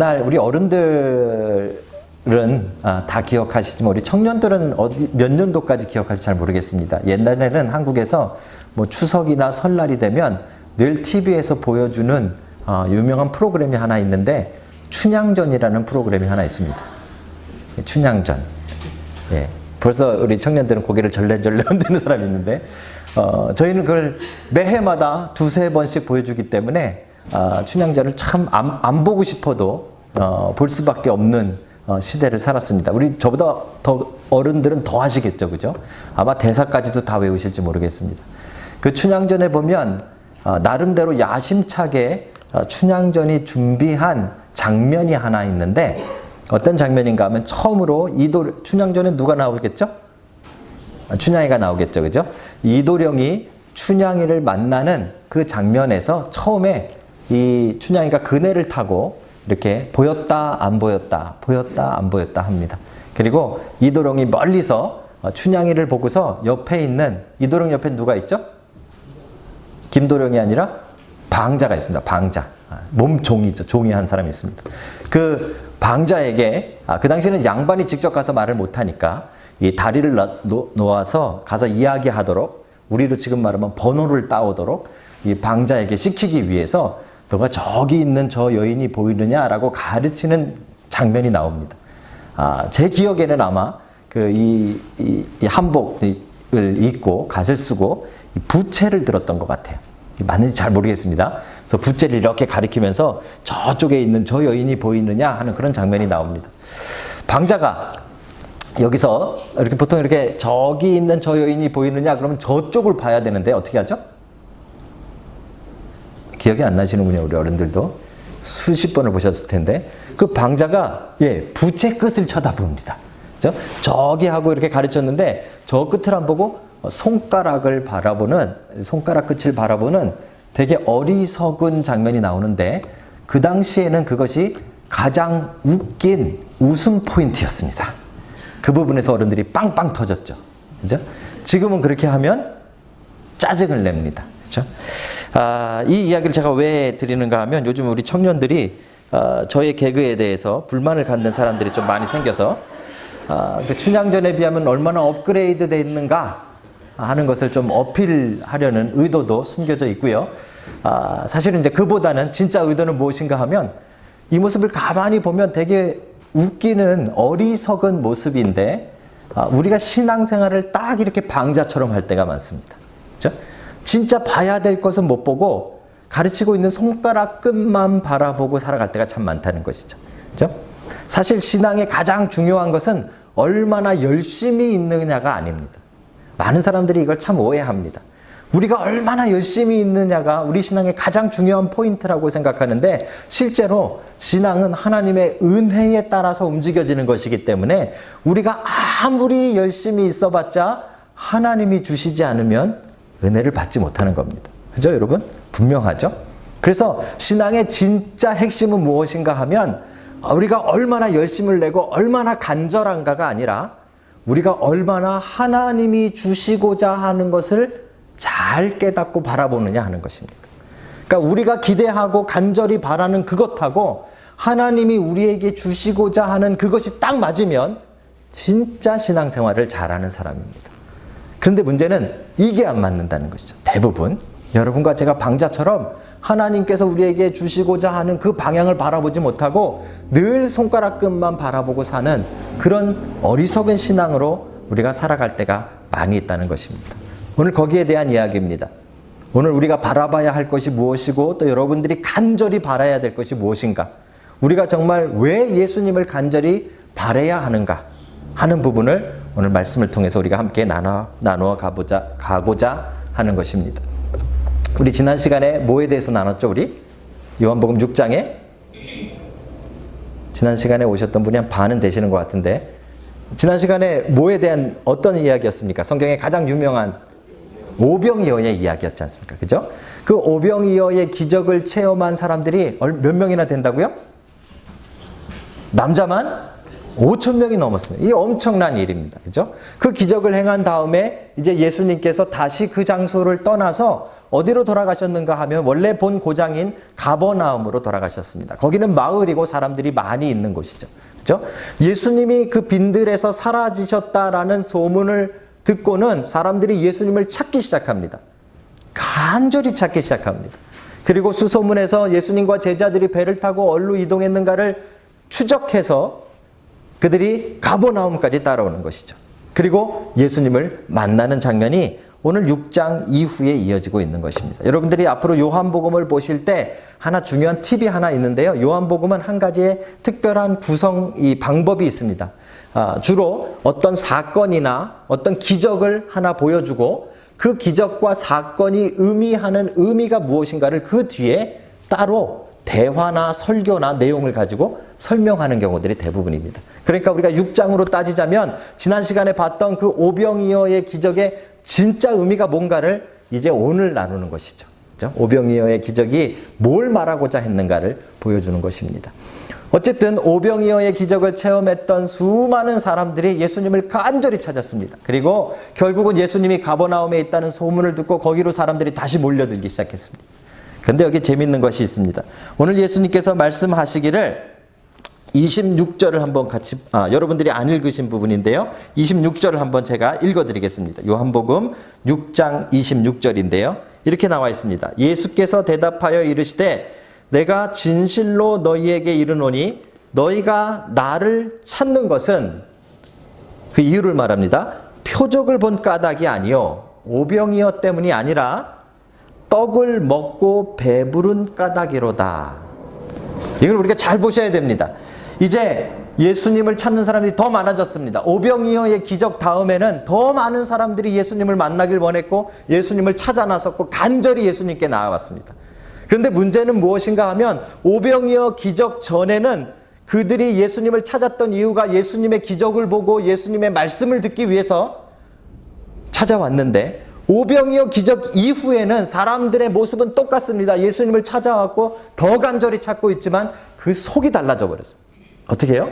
옛날 우리 어른들은 다 기억하시지만 우리 청년들은 몇 년도까지 기억할지 잘 모르겠습니다. 옛날에는 한국에서 뭐 추석이나 설날이 되면 늘 TV에서 보여주는 유명한 프로그램이 하나 있는데 춘향전이라는 프로그램이 하나 있습니다. 춘향전. 예. 벌써 우리 청년들은 고개를 절레절레 흔드는 사람이 있는데 저희는 그걸 매해마다 두세 번씩 보여주기 때문에 춘향전을 참 안 보고 싶어도 볼 수밖에 없는 시대를 살았습니다. 우리 저보다 더 어른들은 더 하시겠죠, 그죠? 아마 대사까지도 다 외우실지 모르겠습니다. 그 춘향전에 보면 나름대로 야심차게 춘향전이 준비한 장면이 하나 있는데 어떤 장면인가 하면 처음으로 춘향전에 누가 나오겠죠? 춘향이가 나오겠죠, 그죠? 이도령이 춘향이를 만나는 그 장면에서 처음에 이 춘향이가 그네를 타고 이렇게 보였다 안 보였다 보였다 안 보였다 합니다. 그리고 이도령이 멀리서 춘향이를 보고서 옆에 있는 이도령 옆에 누가 있죠? 김도령이 아니라 방자가 있습니다. 방자. 몸종이죠. 종이 한 사람이 있습니다. 그 방자에게 그 당시에는 양반이 직접 가서 말을 못하니까 이 다리를 놓아서 가서 이야기하도록 우리로 지금 말하면 번호를 따오도록 이 방자에게 시키기 위해서 너가 저기 있는 저 여인이 보이느냐라고 가르치는 장면이 나옵니다. 제 기억에는 아마 이 한복을 입고 갓을 쓰고 부채를 들었던 것 같아요. 맞는지 잘 모르겠습니다. 그래서 부채를 이렇게 가리키면서 저쪽에 있는 저 여인이 보이느냐 하는 그런 장면이 나옵니다. 방자가 여기서 이렇게 보통 이렇게 저기 있는 저 여인이 보이느냐 그러면 저쪽을 봐야 되는데 어떻게 하죠? 기억이 안 나시는군요. 우리 어른들도 수십 번을 보셨을 텐데 그 방자가 부채 끝을 쳐다봅니다. 그죠? 저기 하고 이렇게 가르쳤는데 저 끝을 안 보고 손가락 끝을 바라보는 되게 어리석은 장면이 나오는데 그 당시에는 그것이 가장 웃긴 웃음 포인트였습니다. 그 부분에서 어른들이 빵빵 터졌죠. 그죠? 지금은 그렇게 하면 짜증을 냅니다. 그죠? 이 이야기를 제가 왜 드리는가 하면 요즘 우리 청년들이 저의 개그에 대해서 불만을 갖는 사람들이 좀 많이 생겨서 그 춘향전에 비하면 얼마나 업그레이드 되어 있는가 하는 것을 좀 어필하려는 의도도 숨겨져 있고요. 사실은 이제 그보다는 진짜 의도는 무엇인가 하면 이 모습을 가만히 보면 되게 웃기는 어리석은 모습인데 우리가 신앙생활을 딱 이렇게 방자처럼 할 때가 많습니다. 그렇죠? 진짜 봐야 될 것은 못 보고 가르치고 있는 손가락 끝만 바라보고 살아갈 때가 참 많다는 것이죠. 그렇죠? 사실 신앙의 가장 중요한 것은 얼마나 열심히 있느냐가 아닙니다. 많은 사람들이 이걸 참 오해합니다. 우리가 얼마나 열심히 있느냐가 우리 신앙의 가장 중요한 포인트라고 생각하는데 실제로 신앙은 하나님의 은혜에 따라서 움직여지는 것이기 때문에 우리가 아무리 열심히 있어봤자 하나님이 주시지 않으면 은혜를 받지 못하는 겁니다. 그죠, 여러분? 분명하죠? 그래서 신앙의 진짜 핵심은 무엇인가 하면 우리가 얼마나 열심을 내고 얼마나 간절한가가 아니라 우리가 얼마나 하나님이 주시고자 하는 것을 잘 깨닫고 바라보느냐 하는 것입니다. 그러니까 우리가 기대하고 간절히 바라는 그것하고 하나님이 우리에게 주시고자 하는 그것이 딱 맞으면 진짜 신앙생활을 잘하는 사람입니다. 그런데 문제는 이게 안 맞는다는 것이죠. 대부분 여러분과 제가 방자처럼 하나님께서 우리에게 주시고자 하는 그 방향을 바라보지 못하고 늘 손가락 끝만 바라보고 사는 그런 어리석은 신앙으로 우리가 살아갈 때가 많이 있다는 것입니다. 오늘 거기에 대한 이야기입니다. 오늘 우리가 바라봐야 할 것이 무엇이고 또 여러분들이 간절히 바라야 될 것이 무엇인가, 우리가 정말 왜 예수님을 간절히 바라야 하는가 하는 부분을 오늘 말씀을 통해서 우리가 함께 나누어 가고자 하는 것입니다. 우리 지난 시간에 뭐에 대해서 나눴죠? 우리 요한복음 6장에 지난 시간에 오셨던 분이 한 반은 되시는 것 같은데 지난 시간에 뭐에 대한 어떤 이야기였습니까? 성경의 가장 유명한 오병이어의 이야기였지 않습니까? 그죠? 그 오병이어의 기적을 체험한 사람들이 몇 명이나 된다고요? 남자만 5천 명이 넘었습니다. 이게 엄청난 일입니다. 그죠? 그 기적을 행한 다음에 이제 예수님께서 다시 그 장소를 떠나서 어디로 돌아가셨는가 하면 원래 본 고장인 가버나움으로 돌아가셨습니다. 거기는 마을이고 사람들이 많이 있는 곳이죠. 그죠? 예수님이 그 빈들에서 사라지셨다라는 소문을 듣고는 사람들이 예수님을 찾기 시작합니다. 간절히 찾기 시작합니다. 그리고 수소문에서 예수님과 제자들이 배를 타고 어디로 이동했는가를 추적해서 그들이 가버나움까지 따라오는 것이죠. 그리고 예수님을 만나는 장면이 오늘 6장 이후에 이어지고 있는 것입니다. 여러분들이 앞으로 요한복음을 보실 때 하나 중요한 팁이 하나 있는데요. 요한복음은 한 가지의 특별한 구성, 이 방법이 있습니다. 주로 어떤 사건이나 어떤 기적을 하나 보여주고 그 기적과 사건이 의미하는 의미가 무엇인가를 그 뒤에 따로 대화나 설교나 내용을 가지고 설명하는 경우들이 대부분입니다. 그러니까 우리가 6장으로 따지자면 지난 시간에 봤던 그 오병이어의 기적의 진짜 의미가 뭔가를 이제 오늘 나누는 것이죠. 그렇죠? 오병이어의 기적이 뭘 말하고자 했는가를 보여주는 것입니다. 어쨌든 오병이어의 기적을 체험했던 수많은 사람들이 예수님을 간절히 찾았습니다. 그리고 결국은 예수님이 가버나움에 있다는 소문을 듣고 거기로 사람들이 다시 몰려들기 시작했습니다. 그런데 여기 재밌는 것이 있습니다. 오늘 예수님께서 말씀하시기를 26절을 한번 같이, 여러분들이 안 읽으신 부분인데요. 26절을 한번 제가 읽어드리겠습니다. 요한복음 6장 26절인데요. 이렇게 나와 있습니다. 예수께서 대답하여 이르시되 내가 진실로 너희에게 이르노니 너희가 나를 찾는 것은, 그 이유를 말합니다. 표적을 본 까닭이 아니요 오병이어 때문이 아니라 떡을 먹고 배부른 까닭이로다. 이걸 우리가 잘 보셔야 됩니다. 이제 예수님을 찾는 사람들이 더 많아졌습니다. 오병이어의 기적 다음에는 더 많은 사람들이 예수님을 만나길 원했고 예수님을 찾아 나섰고 간절히 예수님께 나아왔습니다. 그런데 문제는 무엇인가 하면 오병이어 기적 전에는 그들이 예수님을 찾았던 이유가 예수님의 기적을 보고 예수님의 말씀을 듣기 위해서 찾아왔는데 오병이어 기적 이후에는 사람들의 모습은 똑같습니다. 예수님을 찾아왔고 더 간절히 찾고 있지만 그 속이 달라져 버렸어요. 어떻게 해요?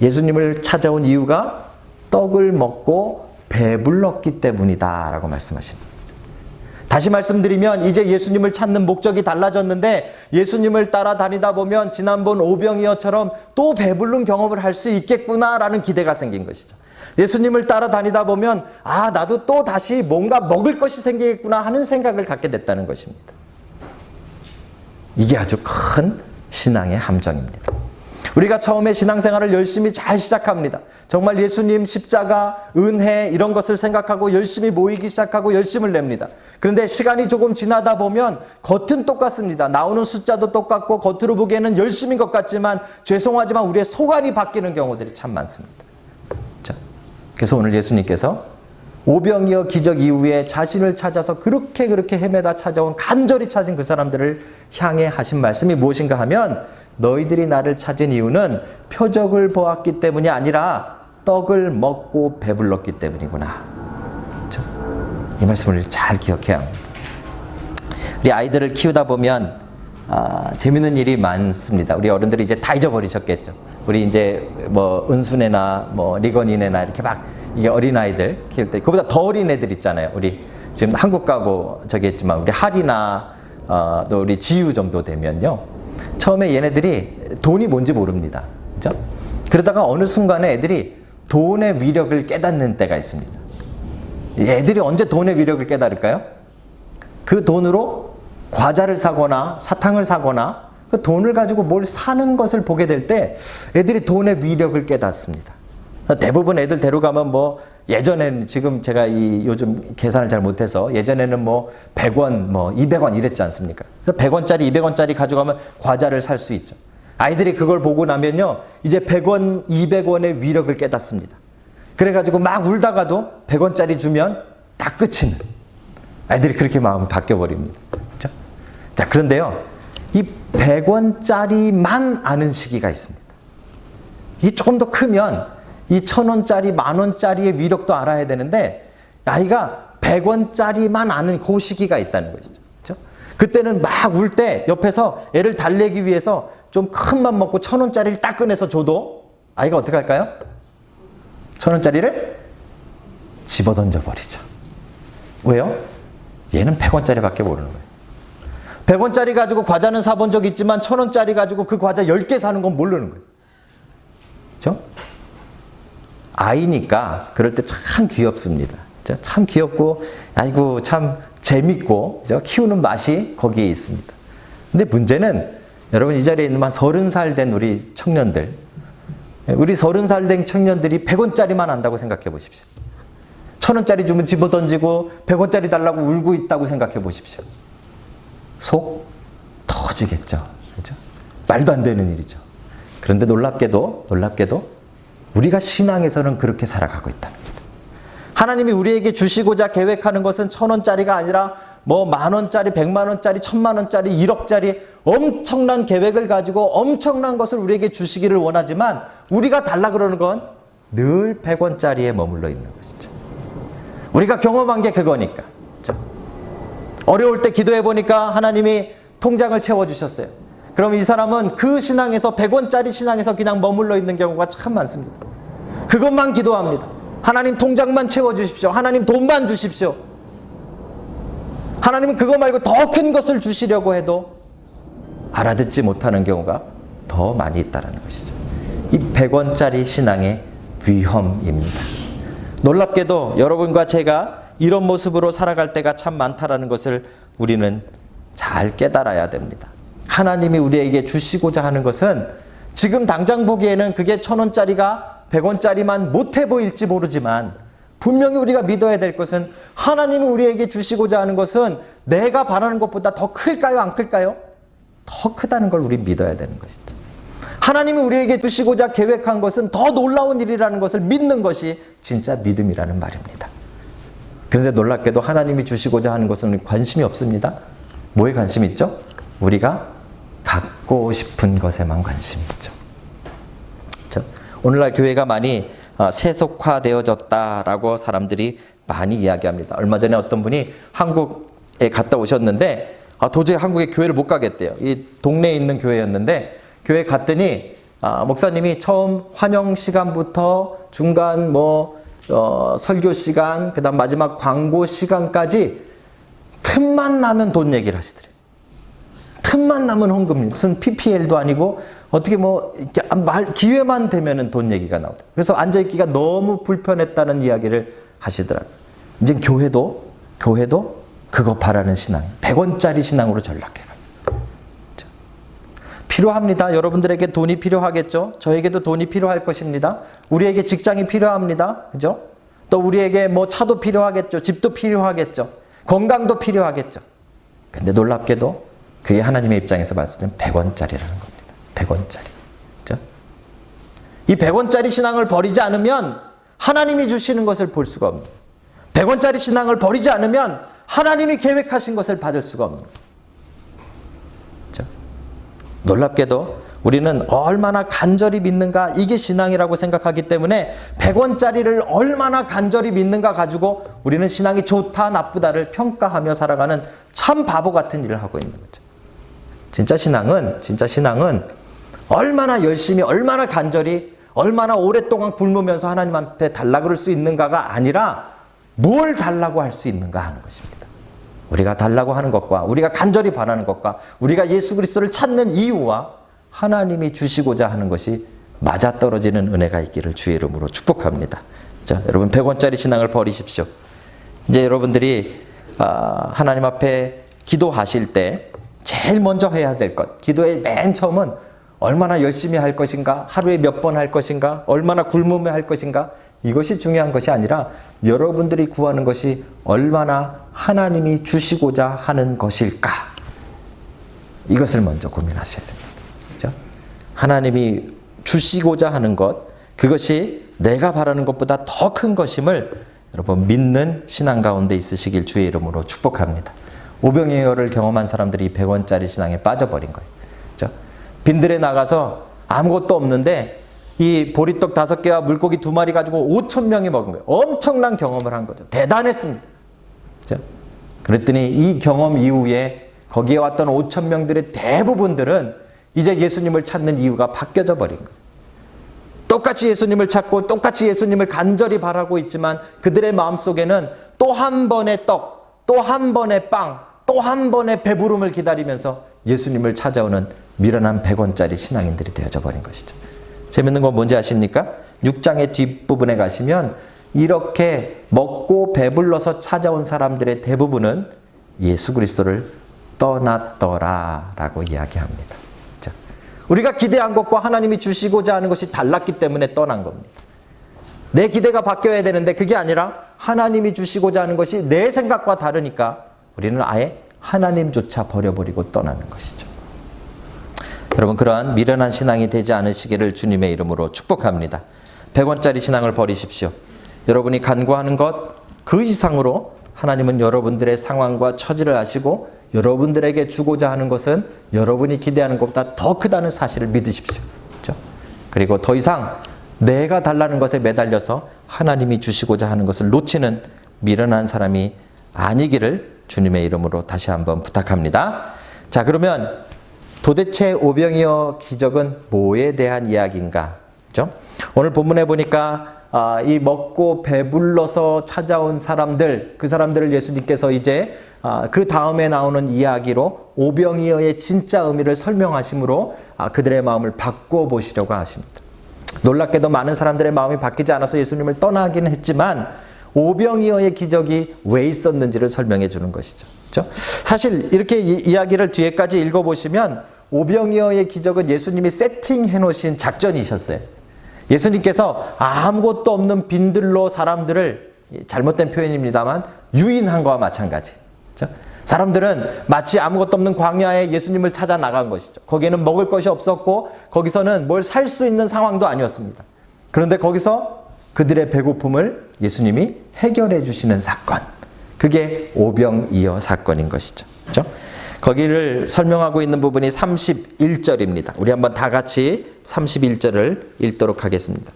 예수님을 찾아온 이유가 떡을 먹고 배불렀기 때문이다 라고 말씀하십니다. 다시 말씀드리면 이제 예수님을 찾는 목적이 달라졌는데 예수님을 따라다니다 보면 지난번 오병이어처럼 또 배부른 경험을 할 수 있겠구나라는 기대가 생긴 것이죠. 예수님을 따라다니다 보면 나도 또 다시 뭔가 먹을 것이 생기겠구나 하는 생각을 갖게 됐다는 것입니다. 이게 아주 큰 신앙의 함정입니다. 우리가 처음에 신앙생활을 열심히 잘 시작합니다. 정말 예수님, 십자가, 은혜 이런 것을 생각하고 열심히 모이기 시작하고 열심을 냅니다. 그런데 시간이 조금 지나다 보면 겉은 똑같습니다. 나오는 숫자도 똑같고 겉으로 보기에는 열심인 것 같지만 죄송하지만 우리의 속안이 바뀌는 경우들이 참 많습니다. 자, 그래서 오늘 예수님께서 오병이어 기적 이후에 자신을 찾아서 그렇게 헤매다 찾아온 간절히 찾은 그 사람들을 향해 하신 말씀이 무엇인가 하면 너희들이 나를 찾은 이유는 표적을 보았기 때문이 아니라 떡을 먹고 배불렀기 때문이구나. 그렇죠? 이 말씀을 잘 기억해야 합니다. 우리 아이들을 키우다 보면 재밌는 일이 많습니다. 우리 어른들이 이제 다 잊어버리셨겠죠. 우리 이제 뭐 은순애나 뭐 리건이네나 이렇게 막 이게 어린아이들 키울 때 그보다 더 어린 애들 있잖아요. 우리 지금 한국 가고 저기 했지만 우리 하리나 또 우리 지유 정도 되면요. 처음에 얘네들이 돈이 뭔지 모릅니다. 그죠? 그러다가 어느 순간에 애들이 돈의 위력을 깨닫는 때가 있습니다. 애들이 언제 돈의 위력을 깨달을까요? 그 돈으로 과자를 사거나 사탕을 사거나 그 돈을 가지고 뭘 사는 것을 보게 될 때 애들이 돈의 위력을 깨닫습니다. 대부분 애들 데려가면 뭐 예전에는 지금 제가 요즘 계산을 잘 못해서 예전에는 뭐 100원 뭐 200원 이랬지 않습니까? 그래서 100원짜리 200원짜리 가져가면 과자를 살 수 있죠. 아이들이 그걸 보고 나면요 이제 100원 200원의 위력을 깨닫습니다. 그래가지고 막 울다가도 100원짜리 주면 다 끝이는 아이들이 그렇게 마음이 바뀌어버립니다. 그렇죠? 자, 그런데요 이 100원짜리만 아는 시기가 있습니다. 이 조금 더 크면 이 1000원짜리, 만원짜리의 위력도 알아야 되는데 아이가 100원짜리만 아는 그 시기가 있다는 것이죠. 그렇죠? 그때는 막 울 때 옆에서 애를 달래기 위해서 좀 큰 맘 먹고 1,000원짜리를 딱 꺼내서 줘도 아이가 어떻게 할까요? 1,000원짜리를 집어던져 버리죠. 왜요? 얘는 100원짜리밖에 모르는 거예요. 100원짜리 가지고 과자는 사본 적 있지만 1,000원짜리 가지고 그 과자 10개 사는 건 모르는 거예요. 그렇죠? 아이니까 그럴 때 참 귀엽습니다. 참 귀엽고 아이고 참 재밌고 키우는 맛이 거기에 있습니다. 근데 문제는 여러분 이 자리에 있는 한 30살 된 우리 청년들, 우리 30살 된 청년들이 100원짜리만 안다고 생각해 보십시오. 1,000원짜리 주면 집어던지고 100원짜리 달라고 울고 있다고 생각해 보십시오. 속 터지겠죠. 그렇죠? 말도 안 되는 일이죠. 그런데 놀랍게도 우리가 신앙에서는 그렇게 살아가고 있다는 거죠. 하나님이 우리에게 주시고자 계획하는 것은 1,000원짜리가 아니라 뭐 10,000원짜리, 100만원짜리, 1,000만원짜리, 1억짜리 엄청난 계획을 가지고 엄청난 것을 우리에게 주시기를 원하지만 우리가 달라 그러는 건 늘 100원짜리에 머물러 있는 것이죠. 우리가 경험한 게 그거니까. 그렇죠? 어려울 때 기도해 보니까 하나님이 통장을 채워주셨어요. 그럼 이 사람은 그 신앙에서 100원짜리 신앙에서 그냥 머물러 있는 경우가 참 많습니다. 그것만 기도합니다. 하나님 통장만 채워주십시오. 하나님 돈만 주십시오. 하나님은 그거 말고 더 큰 것을 주시려고 해도 알아듣지 못하는 경우가 더 많이 있다는 것이죠. 이 100원짜리 신앙의 위험입니다. 놀랍게도 여러분과 제가 이런 모습으로 살아갈 때가 참 많다라는 것을 우리는 잘 깨달아야 됩니다. 하나님이 우리에게 주시고자 하는 것은 지금 당장 보기에는 그게 1,000원짜리가 100원짜리만 못해 보일지 모르지만 분명히 우리가 믿어야 될 것은 하나님이 우리에게 주시고자 하는 것은 내가 바라는 것보다 더 클까요? 안 클까요? 더 크다는 걸 우리 믿어야 되는 것이죠. 하나님이 우리에게 주시고자 계획한 것은 더 놀라운 일이라는 것을 믿는 것이 진짜 믿음이라는 말입니다. 그런데 놀랍게도 하나님이 주시고자 하는 것은 관심이 없습니다. 뭐에 관심이 있죠? 우리가 갖고 싶은 것에만 관심이 있죠. 그렇죠? 오늘날 교회가 많이 세속화되어졌다라고 사람들이 많이 이야기합니다. 얼마 전에 어떤 분이 한국에 갔다 오셨는데 도저히 한국에 교회를 못 가겠대요. 이 동네에 있는 교회였는데 교회 갔더니 목사님이 처음 환영 시간부터 중간 설교 시간, 그다음 마지막 광고 시간까지 틈만 나면 돈 얘기를 하시더래요. 틈만 나면 헌금, 무슨 PPL도 아니고 어떻게 기회만 되면은 돈 얘기가 나오다. 그래서 앉아있기가 너무 불편했다는 이야기를 하시더라고요. 이제 교회도 그거 바라는 신앙, 100원짜리 신앙으로 전락해가요. 필요합니다. 여러분들에게 돈이 필요하겠죠? 저에게도 돈이 필요할 것입니다. 우리에게 직장이 필요합니다. 그죠? 또 우리에게 차도 필요하겠죠. 집도 필요하겠죠. 건강도 필요하겠죠. 근데 놀랍게도 그게 하나님의 입장에서 봤을 땐 100원짜리라는 겁니다. 100원짜리. 그죠? 이 100원짜리 신앙을 버리지 않으면 하나님이 주시는 것을 볼 수가 없는 거예요. 100원짜리 신앙을 버리지 않으면 하나님이 계획하신 것을 받을 수가 없는 거예요. 그죠? 놀랍게도 우리는 얼마나 간절히 믿는가, 이게 신앙이라고 생각하기 때문에 100원짜리를 얼마나 간절히 믿는가 가지고 우리는 신앙이 좋다 나쁘다를 평가하며 살아가는 참 바보 같은 일을 하고 있는 거죠. 진짜 신앙은 얼마나 열심히, 얼마나 간절히, 얼마나 오랫동안 굶으면서 하나님한테 달라 그럴 수 있는가가 아니라 뭘 달라고 할 수 있는가 하는 것입니다. 우리가 달라고 하는 것과 우리가 간절히 바라는 것과 우리가 예수 그리스도를 찾는 이유와 하나님이 주시고자 하는 것이 맞아떨어지는 은혜가 있기를 주의 이름으로 축복합니다. 자, 여러분 100원짜리 신앙을 버리십시오. 이제 여러분들이 하나님 앞에 기도하실 때 제일 먼저 해야 될 것, 기도의 맨 처음은 얼마나 열심히 할 것인가, 하루에 몇 번 할 것인가, 얼마나 굶으며 할 것인가, 이것이 중요한 것이 아니라 여러분들이 구하는 것이 얼마나 하나님이 주시고자 하는 것일까, 이것을 먼저 고민하셔야 됩니다. 그렇죠? 하나님이 주시고자 하는 것, 그것이 내가 바라는 것보다 더 큰 것임을 여러분 믿는 신앙 가운데 있으시길 주의 이름으로 축복합니다. 오병이어를 경험한 사람들이 100원짜리 신앙에 빠져버린 거예요. 그렇죠? 빈들에 나가서 아무것도 없는데 이 보리떡 5개와 물고기 2마리 가지고 5,000명이 먹은 거예요. 엄청난 경험을 한 거죠. 대단했습니다. 그렇죠? 그랬더니 이 경험 이후에 거기에 왔던 5,000명들의 대부분들은 이제 예수님을 찾는 이유가 바뀌어져 버린 거예요. 똑같이 예수님을 찾고 똑같이 예수님을 간절히 바라고 있지만 그들의 마음속에는 또 한 번의 떡, 또 한 번의 빵, 또 한 번의 배부름을 기다리면서 예수님을 찾아오는 미련한 100원짜리 신앙인들이 되어져 버린 것이죠. 재밌는 건 뭔지 아십니까? 6장의 뒷부분에 가시면 이렇게 먹고 배불러서 찾아온 사람들의 대부분은 예수 그리스도를 떠났더라라고 이야기합니다. 자, 우리가 기대한 것과 하나님이 주시고자 하는 것이 달랐기 때문에 떠난 겁니다. 내 기대가 바뀌어야 되는데 그게 아니라 하나님이 주시고자 하는 것이 내 생각과 다르니까 우리는 아예 하나님조차 버려버리고 떠나는 것이죠. 여러분, 그러한 미련한 신앙이 되지 않으시기를 주님의 이름으로 축복합니다. 100원짜리 신앙을 버리십시오. 여러분이 간구하는 것 그 이상으로 하나님은 여러분들의 상황과 처지를 아시고 여러분들에게 주고자 하는 것은 여러분이 기대하는 것보다 더 크다는 사실을 믿으십시오. 그렇죠? 그리고 더 이상 내가 달라는 것에 매달려서 하나님이 주시고자 하는 것을 놓치는 미련한 사람이 아니기를 주님의 이름으로 다시 한번 부탁합니다. 자, 그러면 도대체 오병이어 기적은 뭐에 대한 이야기인가? 그렇죠? 오늘 본문에 보니까 이 먹고 배불러서 찾아온 사람들, 그 사람들을 예수님께서 이제 그 다음에 나오는 이야기로 오병이어의 진짜 의미를 설명하심으로 그들의 마음을 바꿔보시려고 하십니다. 놀랍게도 많은 사람들의 마음이 바뀌지 않아서 예수님을 떠나기는 했지만 오병이어의 기적이 왜 있었는지를 설명해 주는 것이죠. 그렇죠? 사실 이렇게 이야기를 뒤에까지 읽어보시면 오병이어의 기적은 예수님이 세팅해 놓으신 작전이셨어요. 예수님께서 아무것도 없는 빈들로 사람들을, 잘못된 표현입니다만, 유인한 거와 마찬가지. 그렇죠? 사람들은 마치 아무것도 없는 광야에 예수님을 찾아 나간 것이죠. 거기에는 먹을 것이 없었고 거기서는 뭘 살 수 있는 상황도 아니었습니다. 그런데 거기서 그들의 배고픔을 예수님이 해결해 주시는 사건, 그게 오병이어 사건인 것이죠. 그렇죠? 거기를 설명하고 있는 부분이 31절입니다. 우리 한번 다 같이 31절을 읽도록 하겠습니다.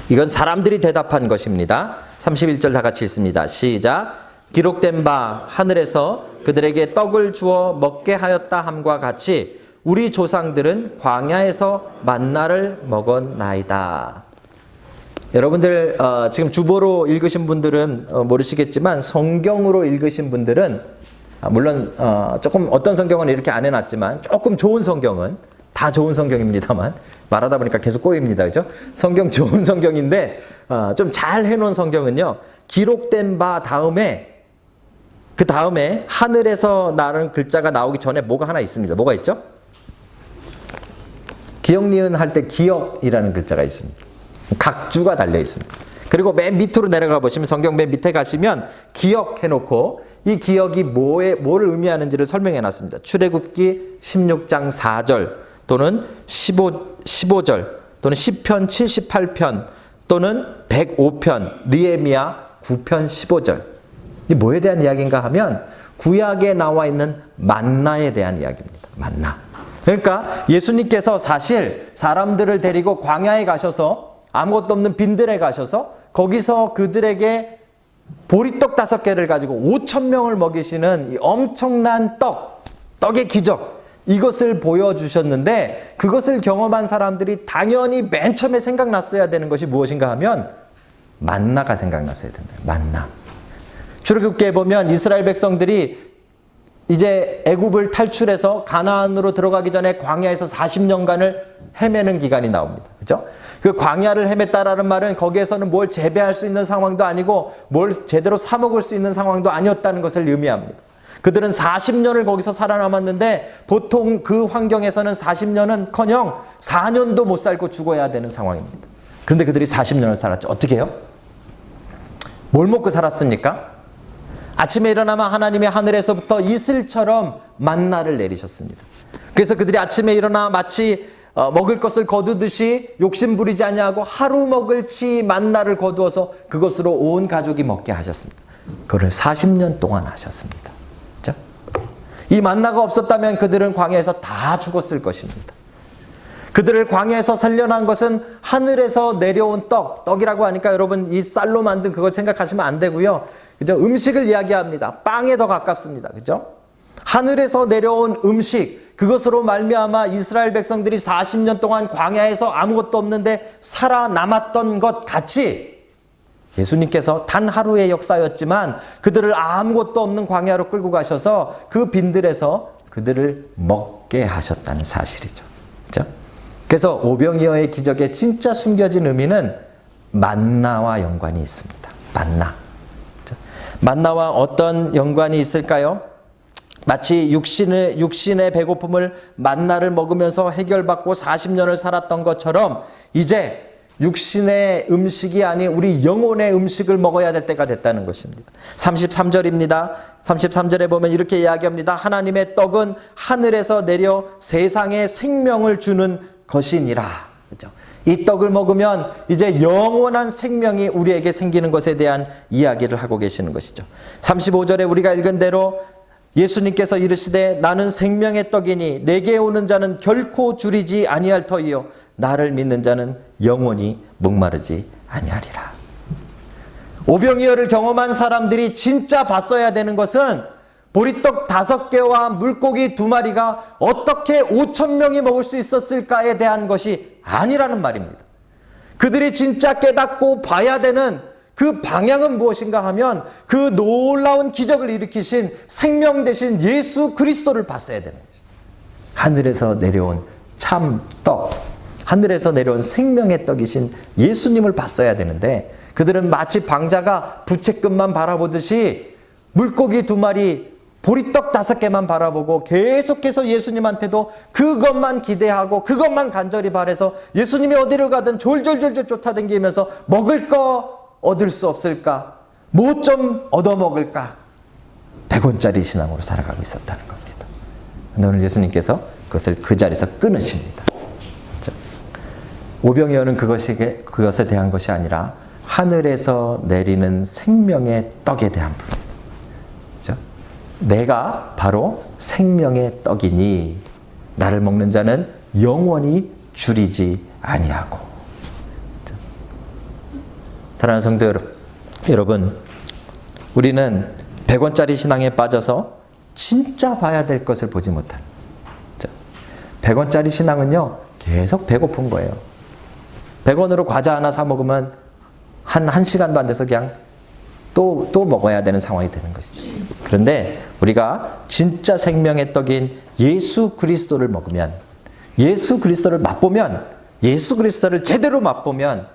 이건 사람들이 대답한 것입니다. 31절 다 같이 읽습니다. 시작. 기록된 바 하늘에서 그들에게 떡을 주어 먹게 하였다 함과 같이 우리 조상들은 광야에서 만나를 먹었나이다. 여러분들 지금 주보로 읽으신 분들은 모르시겠지만 성경으로 읽으신 분들은 물론 조금 어떤 성경은 이렇게 안 해놨지만 조금 좋은 성경은, 다 좋은 성경입니다만 말하다 보니까 계속 꼬입니다. 그죠? 성경 좋은 성경인데 좀 잘 해놓은 성경은요, 기록된 바 다음에 그 다음에 하늘에서 나는 글자가 나오기 전에 뭐가 하나 있습니다. 뭐가 있죠? 기억 니은 할 때 기억이라는 글자가 있습니다. 각주가 달려 있습니다. 그리고 맨 밑으로 내려가 보시면 성경 맨 밑에 가시면 기억 해놓고 이 기억이 뭐를 의미하는지를 설명해 놨습니다. 출애굽기 16장 4절 또는 15절 또는 시편 78편 또는 105편, 느헤미야 9편 15절. 이 뭐에 대한 이야기인가 하면 구약에 나와 있는 만나에 대한 이야기입니다. 만나. 그러니까 예수님께서 사실 사람들을 데리고 광야에 가셔서 아무것도 없는 빈들에 가셔서 거기서 그들에게 보리떡 5개를 가지고 5,000명을 먹이시는 이 엄청난 떡의 기적, 이것을 보여주셨는데 그것을 경험한 사람들이 당연히 맨 처음에 생각났어야 되는 것이 무엇인가 하면 만나가 생각났어야 된다. 만나. 출애굽기에 보면 이스라엘 백성들이 이제 애굽을 탈출해서 가나안으로 들어가기 전에 광야에서 40년간을 헤매는 기간이 나옵니다. 그렇죠? 그 광야를 헤맸다라는 말은 거기에서는 뭘 재배할 수 있는 상황도 아니고 뭘 제대로 사 먹을 수 있는 상황도 아니었다는 것을 의미합니다. 그들은 40년을 거기서 살아남았는데 보통 그 환경에서는 40년은커녕 4년도 못 살고 죽어야 되는 상황입니다. 그런데 그들이 40년을 살았죠. 어떻게 해요? 뭘 먹고 살았습니까? 아침에 일어나면 하나님의 하늘에서부터 이슬처럼 만나를 내리셨습니다. 그래서 그들이 아침에 일어나 마치 먹을 것을 거두듯이 욕심 부리지 아니하고 하루 먹을 치 만나를 거두어서 그것으로 온 가족이 먹게 하셨습니다. 그걸 40년 동안 하셨습니다. 그렇죠? 이 만나가 없었다면 그들은 광야에서 다 죽었을 것입니다. 그들을 광야에서 살려난 것은 하늘에서 내려온 떡이라고 하니까 여러분 이 쌀로 만든 그걸 생각하시면 안 되고요. 그죠? 음식을 이야기합니다. 빵에 더 가깝습니다. 그죠? 하늘에서 내려온 음식, 그것으로 말미암아 이스라엘 백성들이 40년 동안 광야에서 아무것도 없는데 살아남았던 것 같이 예수님께서 단 하루의 역사였지만 그들을 아무것도 없는 광야로 끌고 가셔서 그 빈들에서 그들을 먹게 하셨다는 사실이죠. 그렇죠? 그래서 오병이어의 기적의 진짜 숨겨진 의미는 만나와 연관이 있습니다. 만나. 그렇죠? 만나와 어떤 연관이 있을까요? 마치 육신의 배고픔을 만나를 먹으면서 해결받고 40년을 살았던 것처럼 이제 육신의 음식이 아닌 우리 영혼의 음식을 먹어야 될 때가 됐다는 것입니다. 33절입니다. 33절에 보면 이렇게 이야기합니다. 하나님의 떡은 하늘에서 내려 세상에 생명을 주는 것이니라. 그렇죠? 이 떡을 먹으면 이제 영원한 생명이 우리에게 생기는 것에 대한 이야기를 하고 계시는 것이죠. 35절에 우리가 읽은 대로 예수님께서 이르시되 나는 생명의 떡이니 내게 오는 자는 결코 줄이지 아니할 터이요 나를 믿는 자는 영원히 목마르지 아니하리라. 오병이어를 경험한 사람들이 진짜 봤어야 되는 것은 보리떡 5개와 물고기 2마리가 어떻게 5,000명이 먹을 수 있었을까에 대한 것이 아니라는 말입니다. 그들이 진짜 깨닫고 봐야 되는 그 방향은 무엇인가 하면 그 놀라운 기적을 일으키신 생명 되신 예수 그리스도를 봤어야 되는 것입니다. 하늘에서 내려온 참떡, 하늘에서 내려온 생명의 떡이신 예수님을 봤어야 되는데 그들은 마치 방자가 부채끝만 바라보듯이 물고기 2마리, 보리떡 5개만 바라보고 계속해서 예수님한테도 그것만 기대하고 그것만 간절히 바라서 예수님이 어디로 가든 졸졸졸졸 쫓아다니면서 먹을 거 얻을 수 없을까? 뭐 좀 얻어먹을까? 100원짜리 신앙으로 살아가고 있었다는 겁니다. 근데 오늘 예수님께서 그것을 그 자리에서 끊으십니다. 오병이어는 그것에 대한 것이 아니라 하늘에서 내리는 생명의 떡에 대한 부분입니다. 그렇죠? 내가 바로 생명의 떡이니 나를 먹는 자는 영원히 줄이지 아니하고. 그렇죠? 사랑하는 성도 여러분, 우리는 100원짜리 신앙에 빠져서 진짜 봐야 될 것을 보지 못하는. 그렇죠? 100원짜리 신앙은요, 계속 배고픈 거예요. 100원으로 과자 하나 사 먹으면 한 시간도 안 돼서 그냥 또 먹어야 되는 상황이 되는 것이죠. 그런데 우리가 진짜 생명의 떡인 예수 그리스도를 먹으면, 예수 그리스도를 맛보면, 예수 그리스도를 제대로 맛보면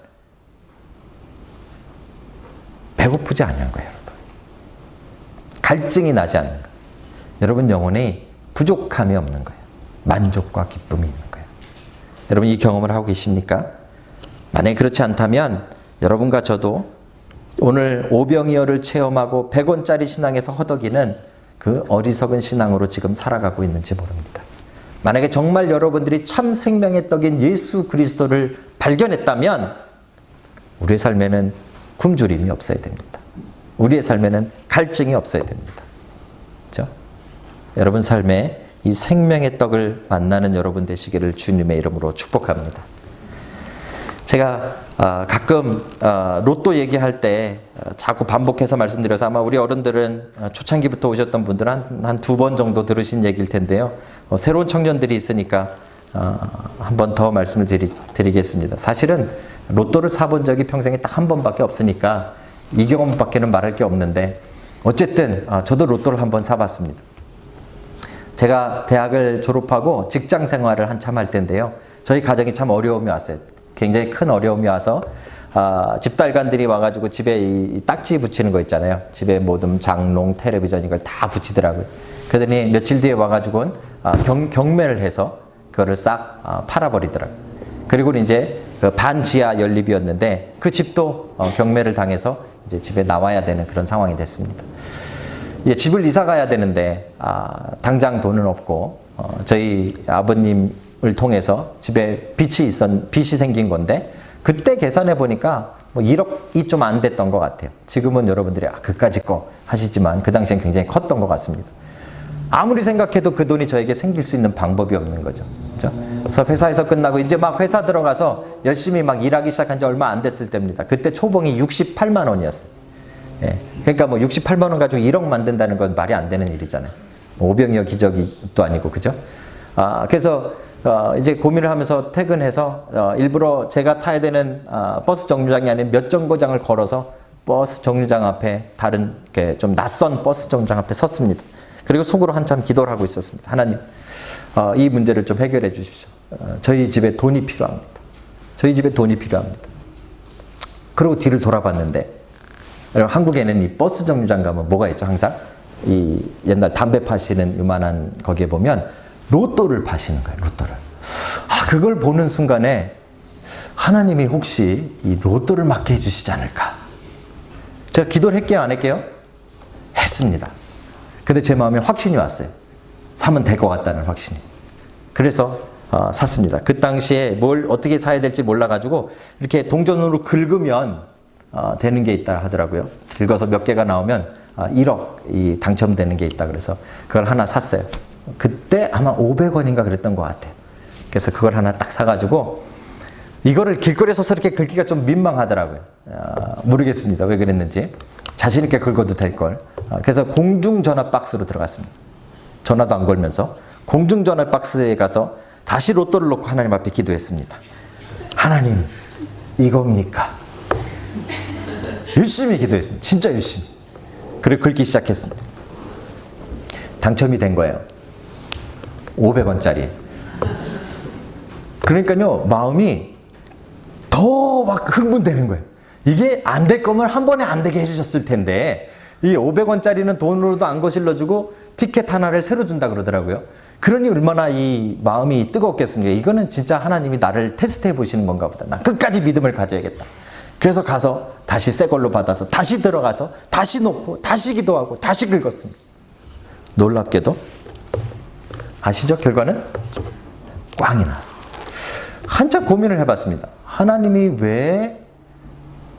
배고프지 않은 거예요. 여러분. 갈증이 나지 않는 거예요. 여러분 영혼에 부족함이 없는 거예요. 만족과 기쁨이 있는 거예요. 여러분 이 경험을 하고 계십니까? 만약에 그렇지 않다면 여러분과 저도 오늘 오병이어를 체험하고 100원짜리 신앙에서 허덕이는 그 어리석은 신앙으로 지금 살아가고 있는지 모릅니다. 만약에 정말 여러분들이 참 생명의 떡인 예수 그리스도를 발견했다면 우리의 삶에는 굶주림이 없어야 됩니다. 우리의 삶에는 갈증이 없어야 됩니다. 그렇죠? 여러분 삶에 이 생명의 떡을 만나는 여러분 되시기를 주님의 이름으로 축복합니다. 제가 가끔 로또 얘기할 때 자꾸 반복해서 말씀드려서 아마 우리 어른들은 초창기부터 오셨던 분들은 한 2번 정도 들으신 얘기일 텐데요. 새로운 청년들이 있으니까 한 번 더 말씀을 드리겠습니다. 사실은 로또를 사본 적이 평생에 딱 한 번밖에 없으니까 이 경험밖에는 말할 게 없는데 어쨌든 저도 로또를 한번 사봤습니다. 제가 대학을 졸업하고 직장 생활을 한참 할 때인데요. 저희 가정이 참 어려움이 왔어요. 굉장히 큰 어려움이 와서 집달간들이 와가지고 집에 이 딱지 붙이는 거 있잖아요. 집에 모든 장롱, 텔레비전 이걸 다 붙이더라고요. 그러더니 며칠 뒤에 와가지고는 경매를 해서 그거를 싹 팔아버리더라고요. 그리고 이제 그 반지하 연립이었는데 그 집도 경매를 당해서 이제 집에 나와야 되는 그런 상황이 됐습니다. 예, 집을 이사 가야 되는데 당장 돈은 없고 저희 아버님을 통해서 집에 빚이 생긴 건데 그때 계산해 보니까 뭐 1억이 좀 안 됐던 것 같아요. 지금은 여러분들이 그까짓 거 하시지만 그 당시엔 굉장히 컸던 것 같습니다. 아무리 생각해도 그 돈이 저에게 생길 수 있는 방법이 없는 거죠. 그렇죠? 그래서 회사에서 끝나고 이제 막 회사 들어가서 열심히 막 일하기 시작한 지 얼마 안 됐을 때입니다. 그때 초봉이 68만 원이었어요. 예. 그러니까 뭐 68만 원 가지고 1억 만든다는 건 말이 안 되는 일이잖아요. 오병이어 기적이 또 아니고, 그죠? 그래서 이제 고민을 하면서 퇴근해서 일부러 제가 타야 되는 버스 정류장이 아닌 몇 정거장을 걸어서 버스 정류장 앞에 다른 좀 낯선 버스 정류장 앞에 섰습니다. 그리고 속으로 한참 기도를 하고 있었습니다. 하나님, 이 문제를 좀 해결해 주십시오. 저희 집에 돈이 필요합니다. 저희 집에 돈이 필요합니다. 그리고 뒤를 돌아봤는데, 여러분, 한국에는 이 버스 정류장 가면 뭐가 있죠? 항상 이 옛날 담배 파시는 요만한 거기에 보면 로또를 파시는 거예요. 로또를. 그걸 보는 순간에 하나님이 혹시 이 로또를 맞게 해주시지 않을까? 제가 기도를 했게요, 안 했게요? 했습니다. 근데 제 마음에 확신이 왔어요. 사면 될 것 같다는 확신이. 그래서 샀습니다. 그 당시에 뭘 어떻게 사야 될지 몰라가지고 이렇게 동전으로 긁으면 되는 게 있다 하더라고요. 긁어서 몇 개가 나오면 1억 당첨되는 게 있다 그래서 그걸 하나 샀어요. 그때 아마 500원인가 그랬던 것 같아요. 그래서 그걸 하나 딱 사가지고 이거를 길거리에 서서 이렇게 긁기가 좀 민망하더라고요. 모르겠습니다. 왜 그랬는지. 자신 있게 긁어도 될 걸. 그래서 공중전화 박스로 들어갔습니다. 전화도 안 걸면서 공중전화 박스에 가서 다시 로또를 놓고 하나님 앞에 기도했습니다. 하나님, 이겁니까? 열심히 기도했습니다. 진짜 열심히. 그리고 긁기 시작했습니다. 당첨이 된 거예요. 500원짜리. 그러니까요, 마음이 더 막 흥분되는 거예요. 이게 안 될 거면 한 번에 안 되게 해주셨을 텐데, 이 500원짜리는 돈으로도 안 거실러주고 티켓 하나를 새로 준다 그러더라고요. 그러니 얼마나 이 마음이 뜨겁겠습니까? 이거는 진짜 하나님이 나를 테스트해 보시는 건가 보다. 난 끝까지 믿음을 가져야겠다. 그래서 가서 다시 새 걸로 받아서 다시 들어가서 다시 놓고 다시 기도하고 다시 긁었습니다. 놀랍게도 아시죠? 결과는 꽝이 나왔습니다. 한참 고민을 해봤습니다. 하나님이 왜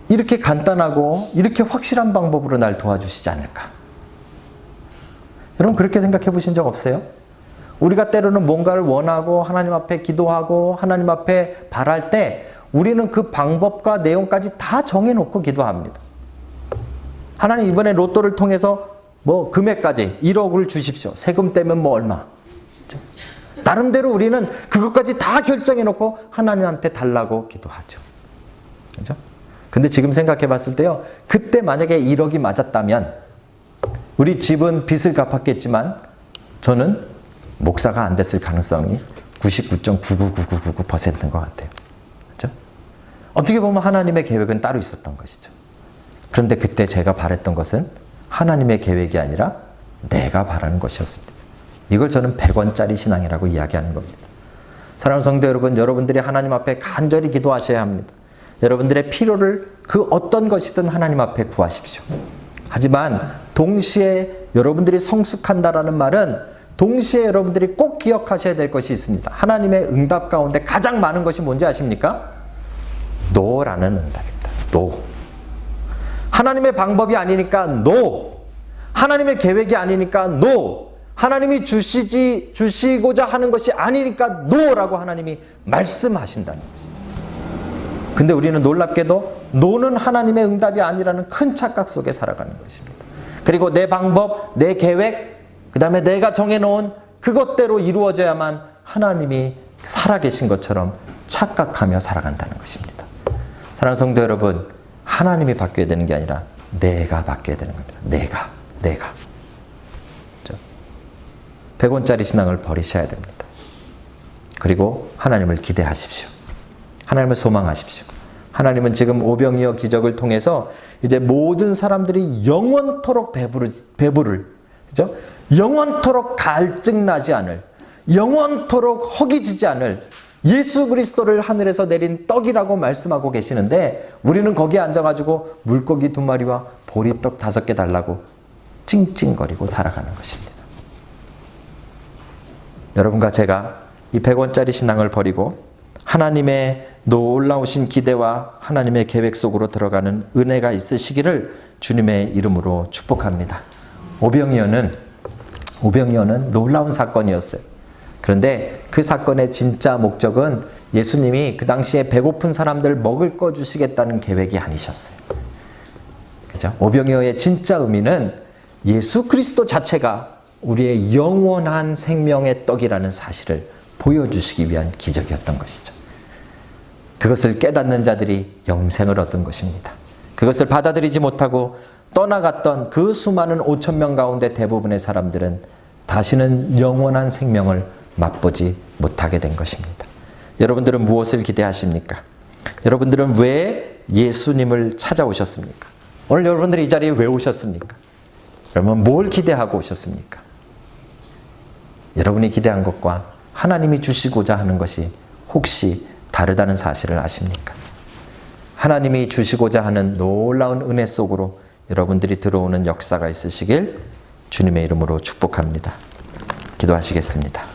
이렇게 간단하고 이렇게 확실한 방법으로 날 도와주시지 않을까? 여러분 그렇게 생각해 보신 적 없어요? 우리가 때로는 뭔가를 원하고 하나님 앞에 기도하고 하나님 앞에 바랄 때 우리는 그 방법과 내용까지 다 정해놓고 기도합니다. 하나님 이번에 로또를 통해서 뭐 금액까지 1억을 주십시오. 세금 떼면 뭐 얼마. 나름대로 우리는 그것까지 다 결정해놓고 하나님한테 달라고 기도하죠. 그죠? 근데 지금 생각해 봤을 때요. 그때 만약에 1억이 맞았다면 우리 집은 빚을 갚았겠지만 저는 목사가 안 됐을 가능성이 99.99999%인 것 같아요. 그렇죠? 어떻게 보면 하나님의 계획은 따로 있었던 것이죠. 그런데 그때 제가 바랬던 것은 하나님의 계획이 아니라 내가 바라는 것이었습니다. 이걸 저는 100원짜리 신앙이라고 이야기하는 겁니다. 사랑하는 성도 여러분, 여러분들이 하나님 앞에 간절히 기도하셔야 합니다. 여러분들의 필요를 그 어떤 것이든 하나님 앞에 구하십시오. 하지만 동시에 여러분들이 성숙한다라는 말은 동시에 여러분들이 꼭 기억하셔야 될 것이 있습니다. 하나님의 응답 가운데 가장 많은 것이 뭔지 아십니까? 노라는 응답입니다. 노. 하나님의 방법이 아니니까 노. 하나님의 계획이 아니니까 노. 하나님이 주시고자 하는 것이 아니니까 노라고 하나님이 말씀하신다는 것이죠. 근데 우리는 놀랍게도 노는 하나님의 응답이 아니라는 큰 착각 속에 살아가는 것입니다. 그리고 내 방법, 내 계획, 그 다음에 내가 정해놓은 그것대로 이루어져야만 하나님이 살아계신 것처럼 착각하며 살아간다는 것입니다. 사랑하는 성도 여러분, 하나님이 바뀌어야 되는 게 아니라 내가 바뀌어야 되는 겁니다. 내가. 100원짜리 신앙을 버리셔야 됩니다. 그리고 하나님을 기대하십시오. 하나님을 소망하십시오. 하나님은 지금 오병이어 기적을 통해서 이제 모든 사람들이 영원토록 배부를, 그죠? 영원토록 갈증나지 않을, 영원토록 허기지지 않을 예수 그리스도를 하늘에서 내린 떡이라고 말씀하고 계시는데 우리는 거기에 앉아가지고 물고기 2마리와 보리떡 5개 달라고 찡찡거리고 살아가는 것입니다. 여러분과 제가 이 100원짜리 신앙을 버리고 하나님의 놀라우신 기대와 하나님의 계획 속으로 들어가는 은혜가 있으시기를 주님의 이름으로 축복합니다. 오병이어는 놀라운 사건이었어요. 그런데 그 사건의 진짜 목적은 예수님이 그 당시에 배고픈 사람들 먹을 거 주시겠다는 계획이 아니셨어요. 그죠? 오병이어의 진짜 의미는 예수 그리스도 자체가 우리의 영원한 생명의 떡이라는 사실을 보여주시기 위한 기적이었던 것이죠. 그것을 깨닫는 자들이 영생을 얻은 것입니다. 그것을 받아들이지 못하고 떠나갔던 그 수많은 5천 명 가운데 대부분의 사람들은 다시는 영원한 생명을 맛보지 못하게 된 것입니다. 여러분들은 무엇을 기대하십니까? 여러분들은 왜 예수님을 찾아오셨습니까? 오늘 여러분들이 이 자리에 왜 오셨습니까? 그러면 뭘 기대하고 오셨습니까? 여러분이 기대한 것과 하나님이 주시고자 하는 것이 혹시 다르다는 사실을 아십니까? 하나님이 주시고자 하는 놀라운 은혜 속으로 여러분들이 들어오는 역사가 있으시길 주님의 이름으로 축복합니다. 기도하시겠습니다.